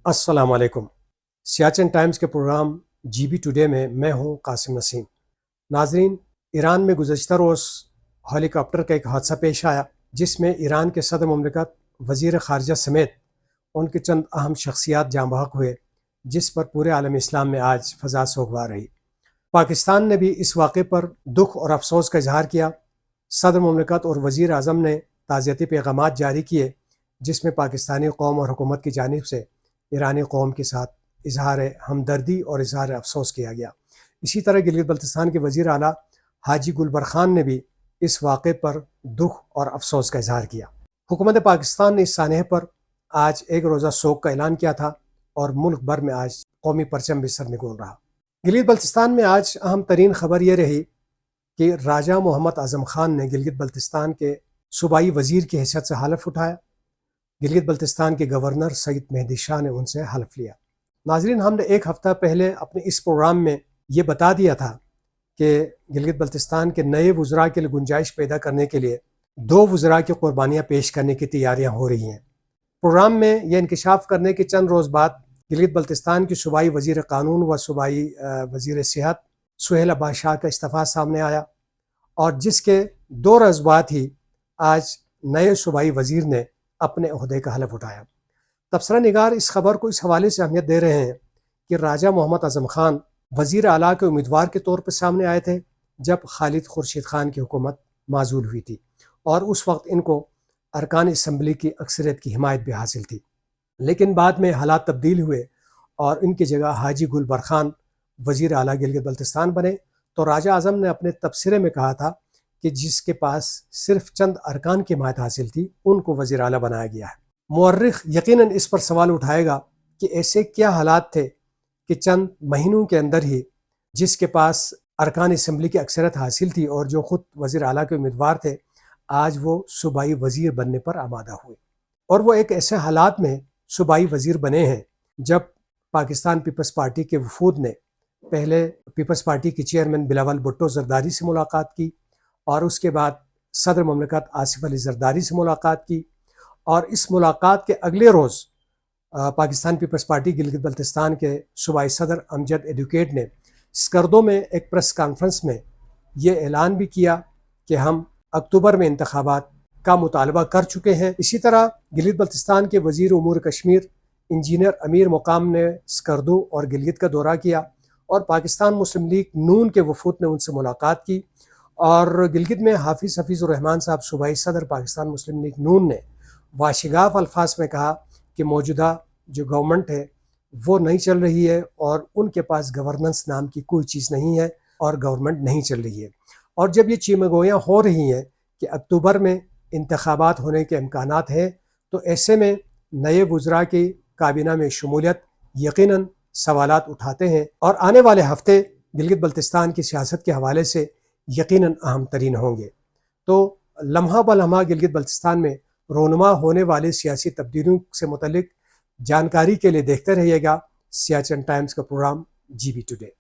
अस्सलाम वालेकुम। सियाचिन टाइम्स के प्रोग्राम GB टुडे में मैं हूं कासिम नसीम। नाजरीन, ईरान में गुज़श्ता रोज़ हेलीकॉप्टर का एक हादसा पेश आया जिसमें ईरान के सदर मुमलिकत, वज़ीर ख़ारजा समेत उनके चंद अहम शख्सियात जाँ बहक हुए, जिस पर पूरे आलम इस्लाम में आज फ़ज़ा सोगवार रही। पाकिस्तान ने भी इस वाक़े पर दुख और अफसोस का इजहार किया। सदर मुमलिकत और वज़ीर आज़म ने ताज़ियती पैगामात जारी किए, जिसमें पाकिस्तानी कौम और हुकूमत की जानिब से ईरानी कौम के साथ इजहार हमदर्दी और इजहार अफसोस किया गया। इसी तरह गिलगित बल्तिस्तान के वज़ीर आला हाजी गुलबर खान ने भी इस वाक़े पर दुख और अफसोस का इजहार किया। हुकूमत पाकिस्तान ने इस सानहे पर आज एक रोज़ा शोक का ऐलान किया था और मुल्क भर में आज कौमी परचम भी सरनिगोल रहा। गिलगित बल्तिस्तान में आज अहम तरीन खबर यह रही कि राजा मोहम्मद आज़म खान ने गिलगित बल्तिस्तान के सूबाई वज़ीर की हैसियत से हलफ उठाया। गिलगित बल्तिस्तान के गवर्नर सईद मेहदी शाह ने उनसे हल्फ लिया। नाजरीन, हमने एक हफ़्ता पहले अपने इस प्रोग्राम में ये बता दिया था कि गिलगित बल्तिस्तान के नए वज़रा के लिए गुंजाइश पैदा करने के लिए 2 वज़रा की कुर्बानियाँ पेश करने की तैयारियाँ हो रही हैं। प्रोग्राम में यह इंकशाफ करने के चंद रोज़ बाद गिलगित बल्तिस्तान की सूबाई वज़ीर क़ानून व सूबाई वज़ीर सेहत सुहेल अब्बास शाह का इस्तीफ़ा सामने आया और जिसके 2 रोज़ बाद ही आज नए सूबाई वज़ीर ने अपने ओहदे का हलफ उठाया। तबसरा निगार इस खबर को इस हवाले से अहमियत दे रहे हैं कि राजा मोहम्मद आज़म खान वज़ीर आला के उम्मीदवार के तौर पर सामने आए थे जब खालिद खुर्शीद खान की हुकूमत माजूल हुई थी और उस वक्त इनको अरकान असम्बली की अक्सरियत की हिमायत भी हासिल थी। लेकिन बाद में हालात तब्दील हुए और इनकी जगह हाजी गुलबर खान वज़ीर आला गिलगित बल्तिस्तान बने तो राजा आज़म ने अपने तबसरे में कहा था कि जिसके पास सिर्फ चंद अरकान की हिमायत हासिल थी उनको वज़ीर आला बनाया गया है। मुअर्रिख यकीनन इस पर सवाल उठाएगा कि ऐसे क्या हालात थे कि चंद महीनों के अंदर ही जिसके पास अरकान असम्बली की अक्सरियत हासिल थी और जो ख़ुद वज़ीर आला के उम्मीदवार थे, आज वो सूबाई वज़ीर बनने पर आमादा हुए। और वो एक ऐसे हालात में सूबाई वज़ीर बने हैं जब पाकिस्तान पीपल्स पार्टी के वफूद ने पहले पीपल्स पार्टी के चेयरमैन बिलावल भुट्टो ज़रदारी से मुलाकात की और उसके बाद सदर मुमलिकत आसिफ अली ज़रदारी से मुलाकात की और इस मुलाकात के अगले रोज़ पाकिस्तान पीपल्स पार्टी गिलगित बल्तिस्तान के सूबाई सदर अमजद एडवोकेट ने स्कर्दो में एक प्रेस कॉन्फ्रेंस में ये ऐलान भी किया कि हम अक्टूबर में इंतखाबात का मुतालबा कर चुके हैं। इसी तरह गिलगित बल्तिस्तान के वज़ीर उमूर कश्मीर इंजीनियर अमीर मुकाम ने स्कर्दो और गिलगित का दौरा किया और पाकिस्तान मुस्लिम लीग नून के वफूद ने उनसे मुलाकात की और गिलगित में हाफिज़ हफीज़ुर रहमान साहब सूबाई सदर पाकिस्तान मुस्लिम लीग नून ने वाशिगाफ अल्फाज में कहा कि मौजूदा जो गवर्नमेंट है वो नहीं चल रही है और उनके पास गवर्नेंस नाम की कोई चीज़ नहीं है और गवर्नमेंट नहीं चल रही है। और जब ये चीमगोयाँ हो रही हैं कि अक्टूबर में इंतखाबात होने के इम्कानात हैं तो ऐसे में नए वज़रा की काबीना में शमूलियत यकीनन सवालात उठाते हैं और आने वाले हफ्ते गिलगित बल्तिस्तान की सियासत के हवाले से यकीनन अहम तरीन होंगे। तो लम्हा ब लम्हा गिलगित बल्तिस्तान में रोनुमा होने वाली सियासी तब्दीलियों से मुतल्लिक जानकारी के लिए देखते रहिएगा सियाचिन टाइम्स का प्रोग्राम GB टुडे।